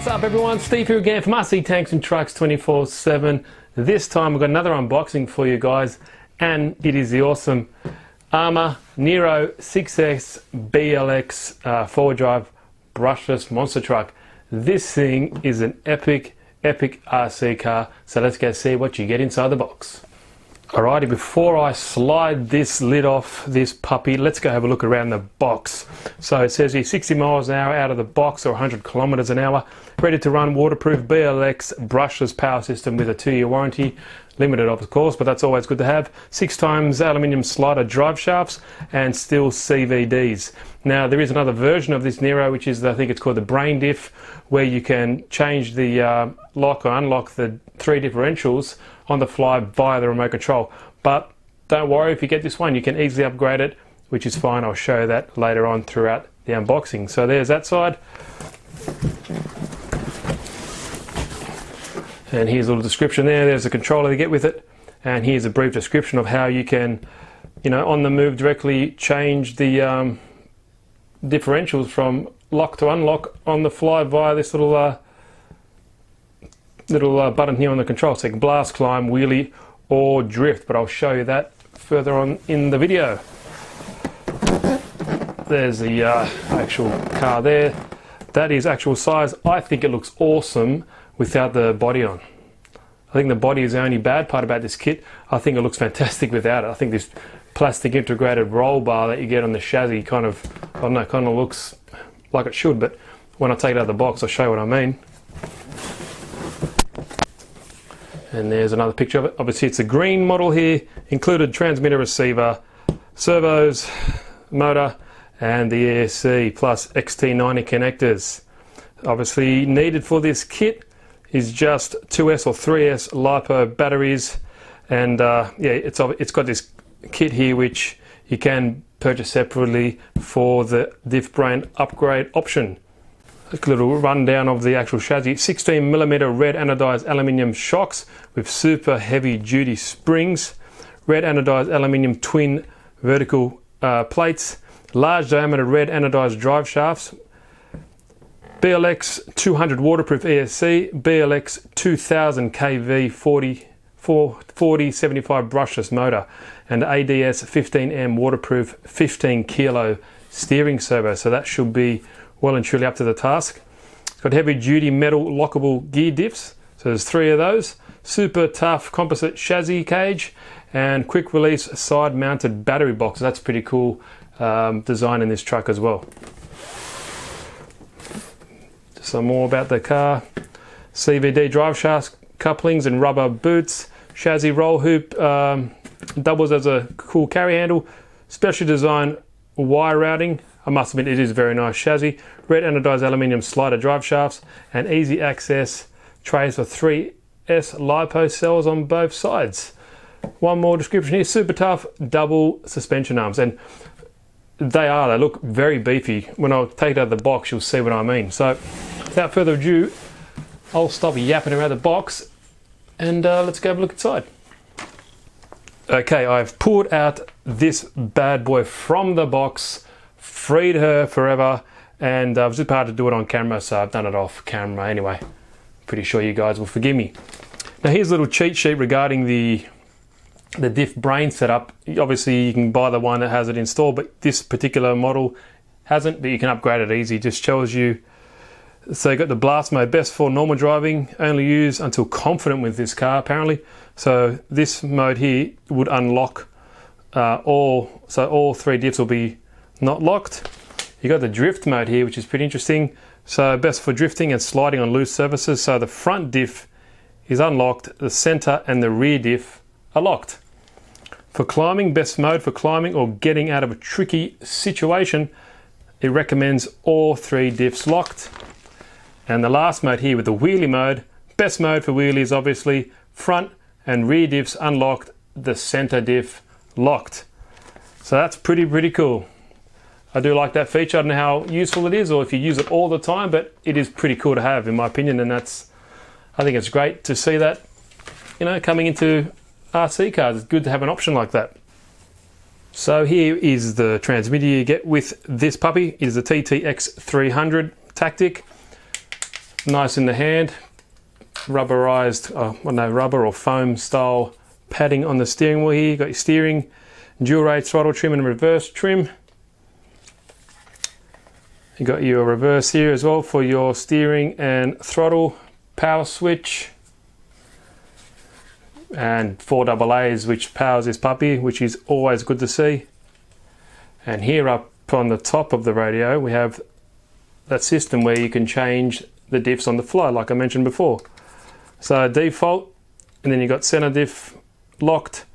What's up everyone, Steve here again from RC Tanks and Trucks 24/7. This time we've got another unboxing for you guys, and it is the awesome Arrma Nero 6S BLX four-wheel drive brushless monster truck. This thing is an epic RC car, so let's go see what you get inside the box. Alrighty, before I slide this lid off this puppy, let's go have a look around the box. So it says here 60 miles an hour out of the box, or 100 kilometers an hour. Ready to run, waterproof BLX brushless power system with a 2-year warranty. Limited of course, but that's always good to have. 6x aluminium slider drive shafts and steel CVDs. Now there is another version of this Nero, which is, I think it's called the brain diff, where you can change the lock or unlock the 3 differentials on the fly via the remote control. But don't worry, if you get this one you can easily upgrade it, which is fine. I'll show you that later on throughout the unboxing. So there's that side. And here's a little description there. There's a controller to get with it, and here's a brief description of how you can, on the move directly change the differentials from lock to unlock on the fly via this little button here on the control. So you can blast, climb, wheelie or drift, but I'll show you that further on in the video. There's the actual car there. That is actual size. I think it looks awesome without the body on. I think the body is the only bad part about this kit. I think it looks fantastic without it. I think this plastic integrated roll bar that you get on the chassis kind of looks like it should, but when I take it out of the box I'll show you what I mean. And there's another picture of it. Obviously it's a green model here, included transmitter, receiver, servos, motor and the ESC plus XT90 connectors. Obviously needed for this kit is just 2S or 3S LiPo batteries, and yeah, it's got this kit here which you can purchase separately for the diff brain upgrade option. A little rundown of the actual chassis. 16mm red anodized aluminium shocks with super heavy duty springs, red anodized aluminium twin vertical plates, large diameter red anodized drive shafts, BLX200 waterproof ESC, BLX2000 kV 4075 brushless motor, and ADS-15M waterproof 15 kilo steering servo. So that should be well and truly up to the task. It's got heavy duty metal lockable gear diffs, so there's 3 of those. Super tough composite chassis cage and quick release side mounted battery box. That's pretty cool design in this truck as well. Some more about the car. CVD drive shafts, couplings and rubber boots, chassis roll hoop, doubles as a cool carry handle, specially designed wire routing. I must admit it is a very nice chassis. Red anodized aluminium slider drive shafts and easy access trays for 3S LiPo cells on both sides. One more description here, super tough double suspension arms, and they look very beefy. When I take it out of the box you'll see what I mean. So without further ado, I'll stop yapping around the box and let's go have a look inside. Okay, I've pulled out this bad boy from the box, freed her forever, and I was just hard to do it on camera, so I've done it off camera anyway. Pretty sure you guys will forgive me. Now here's a little cheat sheet regarding the diff brain setup. Obviously you can buy the one that has it installed, but this particular model hasn't, but you can upgrade it easy. It just shows you. So you got the blast mode, best for normal driving, only use until confident with this car apparently. So this mode here would unlock all 3 diffs will be not locked. You got the drift mode here, which is pretty interesting. So best for drifting and sliding on loose surfaces. So the front diff is unlocked, the center and the rear diff are locked. For climbing, best mode for climbing or getting out of a tricky situation, it recommends all 3 diffs locked. And the last mode here with the wheelie mode, best mode for wheelies obviously, front and rear diffs unlocked, the center diff locked. So that's pretty cool. I do like that feature. I don't know how useful it is or if you use it all the time, but it is pretty cool to have in my opinion, and I think it's great to see that, coming into RC cars. It's good to have an option like that. So here is the transmitter you get with this puppy. It is a TTX300 Tactic. nice in the hand. Rubberized, rubber or foam style padding on the steering wheel here. You got your steering, dual rate throttle trim and reverse trim. You got your reverse here as well for your steering and throttle power switch. And 4 AA's which powers this puppy, which is always good to see. And here up on the top of the radio we have that system where you can change the diffs on the fly, like I mentioned before. So default, and then you got center diff locked,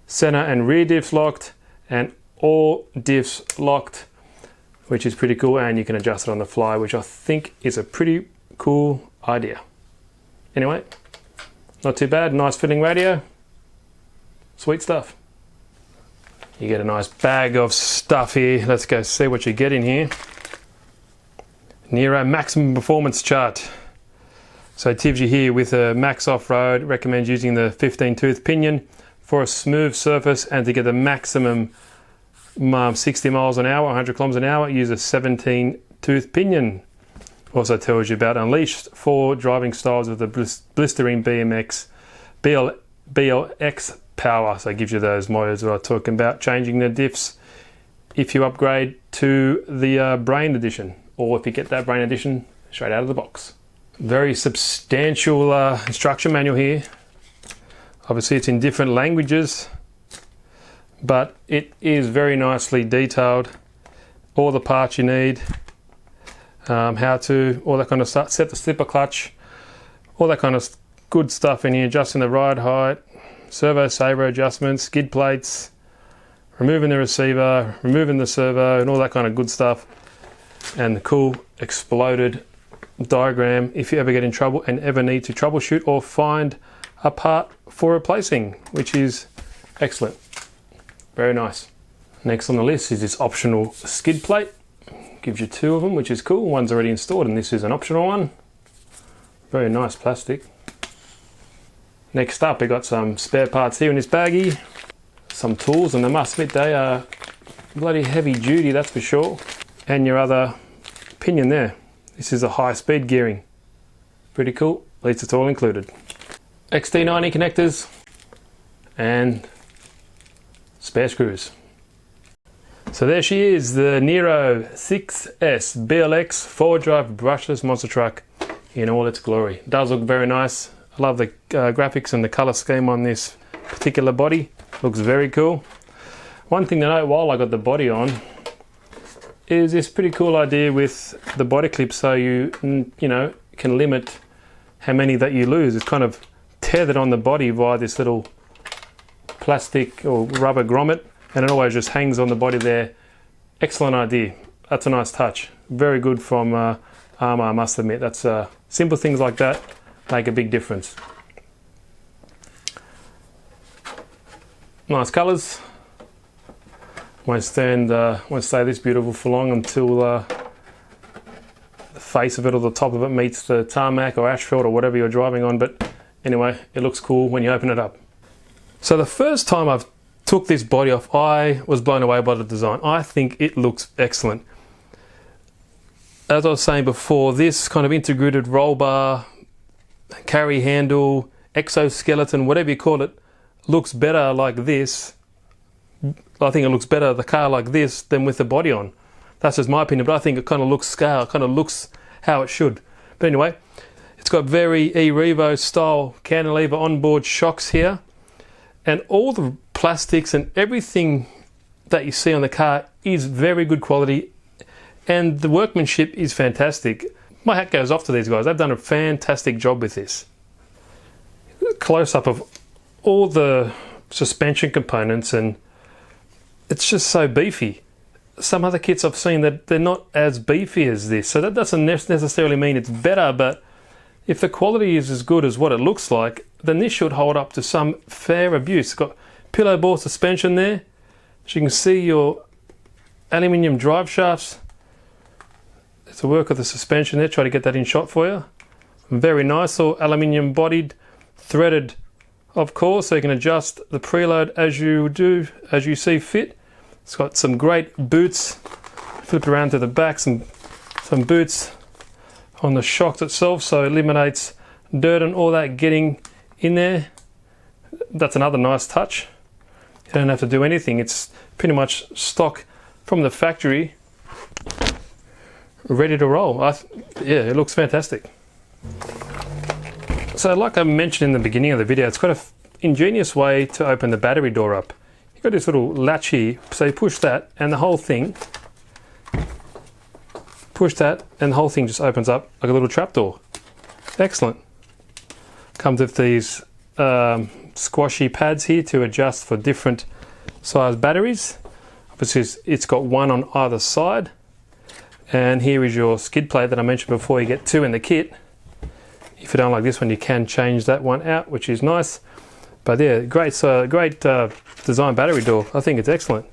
center and rear diffs locked, and all diffs locked, which is pretty cool, and you can adjust it on the fly, which I think is a pretty cool idea. Anyway, not too bad, nice fitting radio, sweet stuff. You get a nice bag of stuff here. Let's go see what you get in here. Nero maximum performance chart. So it gives you here with a max off-road, recommends using the 15 tooth pinion for a smooth surface, and to get the maximum 60 miles an hour, 100 kilometers an hour, use a 17 tooth pinion. Also tells you about unleashed 4 driving styles of the blistering BLX power. So it gives you those modes that I was talking about, changing the diffs if you upgrade to the Brain Edition, or if you get that Brain Edition straight out of the box. Very substantial instruction manual here. Obviously it's in different languages, but it is very nicely detailed. All the parts you need, how to, all that kind of stuff, set the slipper clutch, all that kind of good stuff in here, adjusting the ride height, servo saver adjustments, skid plates, removing the receiver, removing the servo, and all that kind of good stuff. And the cool exploded diagram if you ever get in trouble and ever need to troubleshoot or find a part for replacing, which is excellent. Very nice. Next on the list is this optional skid plate. Gives you 2 of them, which is cool. One's already installed and this is an optional one. Very nice plastic. Next up, we got some spare parts here in this baggie. Some tools, and I must admit they are bloody heavy duty, that's for sure. And your other pinion there. This is a high speed gearing. Pretty cool, at least it's all included. XT90 connectors and spare screws. So there she is, the Nero 6S BLX 4-drive brushless monster truck in all its glory. It does look very nice. I love the graphics and the color scheme on this particular body. Looks very cool. One thing to note while I got the body on is this pretty cool idea with the body clip, so you know, can limit how many that you lose. It's kind of tethered on the body via this little plastic or rubber grommet, and it always just hangs on the body there. Excellent idea. That's a nice touch. Very good from ARRMA, I must admit. That's simple things like that make a big difference. Nice colours. Won't stay this beautiful for long until the face of it or the top of it meets the tarmac or asphalt or whatever you're driving on, but anyway, it looks cool when you open it up. So the first time I've took this body off, I was blown away by the design. I think it looks excellent. As I was saying before, this kind of integrated roll bar, carry handle, exoskeleton, whatever you call it, looks better like this. I think it looks better, the car like this, than with the body on. That's just my opinion, but I think it kind of looks scale, kind of looks how it should. But anyway, it's got very e-Revo style cantilever onboard shocks here, and all the plastics and everything that you see on the car is very good quality, and the workmanship is fantastic. My hat goes off to these guys. They've done a fantastic job with this. Close-up of all the suspension components, and it's just so beefy. Some other kits I've seen that they're not as beefy as this, so that doesn't necessarily mean it's better, but if the quality is as good as what it looks like, then this should hold up to some fair abuse. It's got pillow ball suspension there, so you can see your aluminium drive shafts. It's a work of the suspension there, try to get that in shot for you. Very nice, all aluminium bodied, threaded of course, so you can adjust the preload as you see fit. It's got some great boots, flip around to the back, some boots on the shocks itself, so it eliminates dirt and all that getting in there. That's another nice touch. You don't have to do anything. It's pretty much stock from the factory, ready to roll. Yeah, it looks fantastic. So like I mentioned in the beginning of the video, it's got an ingenious way to open the battery door up. You've got this little latch here, so you push that and the whole thing, just opens up like a little trapdoor. Excellent. Comes with these squashy pads here to adjust for different size batteries. Obviously it's got one on either side, and here is your skid plate that I mentioned before. You get two in the kit. If you don't like this one, you can change that one out, which is nice. But yeah, great design battery door. I think it's excellent.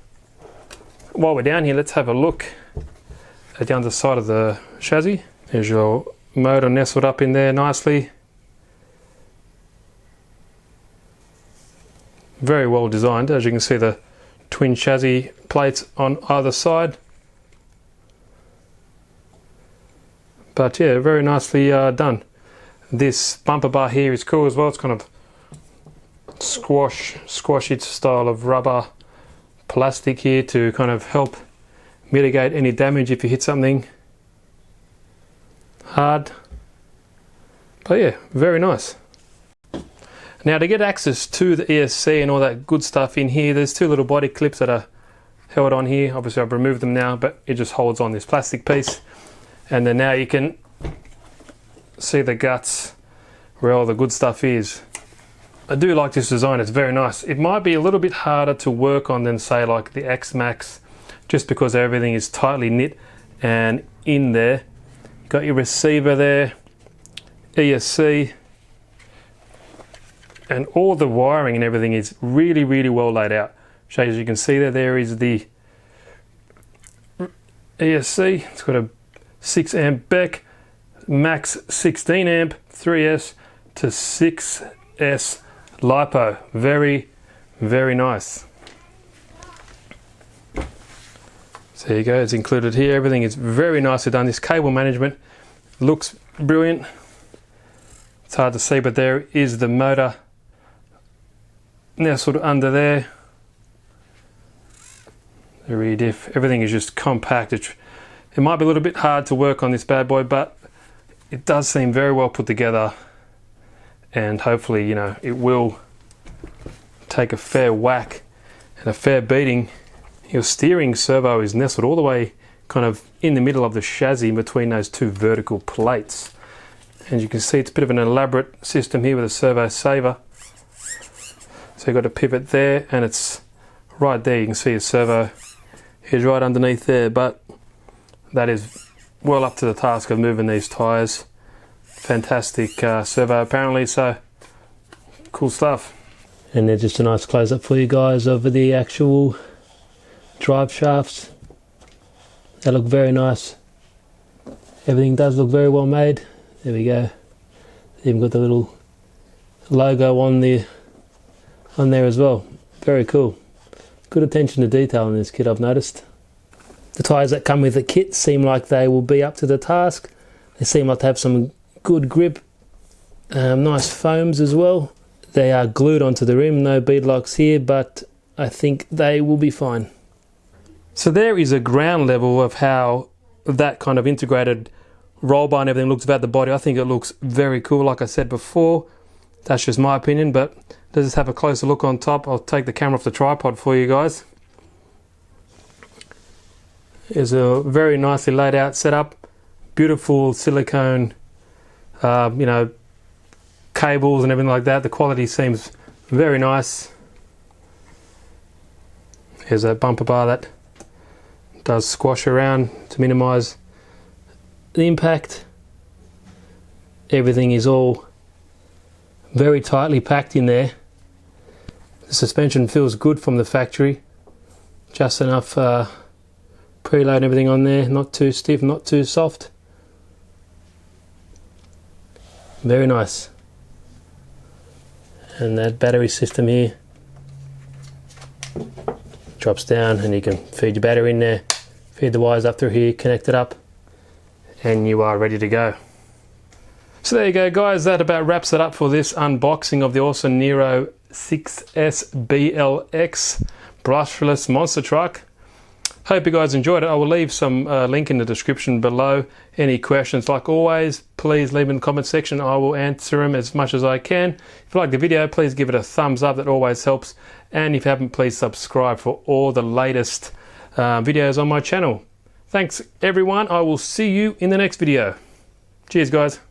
While we're down here, let's have a look at the underside of the chassis. There's your motor nestled up in there nicely. Very well designed. As you can see, the twin chassis plates on either side. But yeah, very nicely done. This bumper bar here is cool as well. It's kind of squashy style of rubber plastic here to kind of help mitigate any damage if you hit something hard. But yeah, very nice. Now to get access to the ESC and all that good stuff in here, there's two little body clips that are held on here. Obviously I've removed them now, but it just holds on this plastic piece. And then now you can see the guts where all the good stuff is. I do like this design, it's very nice. It might be a little bit harder to work on than say like the x-maxx, just because everything is tightly knit and in there. You've got your receiver there, ESC, and all the wiring and everything is really well laid out. So as you can see there is the ESC. It's got a 6 amp BEC, max 16 amp 3S to 6S LiPo. Very nice. So there you go, it's included here. Everything is very nicely done. This cable management looks brilliant. It's hard to see, but there is the motor nestled under there. The rear diff, everything is just compact. It might be a little bit hard to work on this bad boy, but it does seem very well put together, and hopefully, you know, it will take a fair whack and a fair beating. Your steering servo is nestled all the way kind of in the middle of the chassis between those two vertical plates. And you can see it's a bit of an elaborate system here with a servo saver. So you've got a pivot there, and it's right there. You can see a servo is right underneath there, but that is well up to the task of moving these tyres. Fantastic servo apparently, so cool stuff. And there's just a nice close-up for you guys of the actual drive shafts. They look very nice. Everything does look very well made. There we go. Even got the little logo on there as well. Very cool. Good attention to detail in this kit, I've noticed. The tyres that come with the kit seem like they will be up to the task. They seem like to have some good grip. Nice foams as well. They are glued onto the rim, no bead locks here, but I think they will be fine. So there is a ground level of how that kind of integrated roll bar and everything looks about the body. I think it looks very cool, like I said before. That's just my opinion, but let's just have a closer look on top. I'll take the camera off the tripod for you guys. It's a very nicely laid out setup. Beautiful silicone, you know, cables and everything like that. The quality seems very nice. Here's a bumper bar that does squash around to minimize the impact. Everything is all very tightly packed in there. The suspension feels good from the factory. Just enough preload and everything on there. Not too stiff, not too soft. Very nice. And that battery system here drops down, and you can feed your battery in there, feed the wires up through here, connect it up, and you are ready to go. So there you go guys, that about wraps it up for this unboxing of the Arrma Nero 6S BLX brushless monster truck. Hope you guys enjoyed it. I will leave some link in the description below. Any questions, like always, please leave in the comment section. I will answer them as much as I can. If you like the video, please give it a thumbs up. That always helps. And if you haven't, please subscribe for all the latest videos on my channel. Thanks everyone. I will see you in the next video. Cheers guys.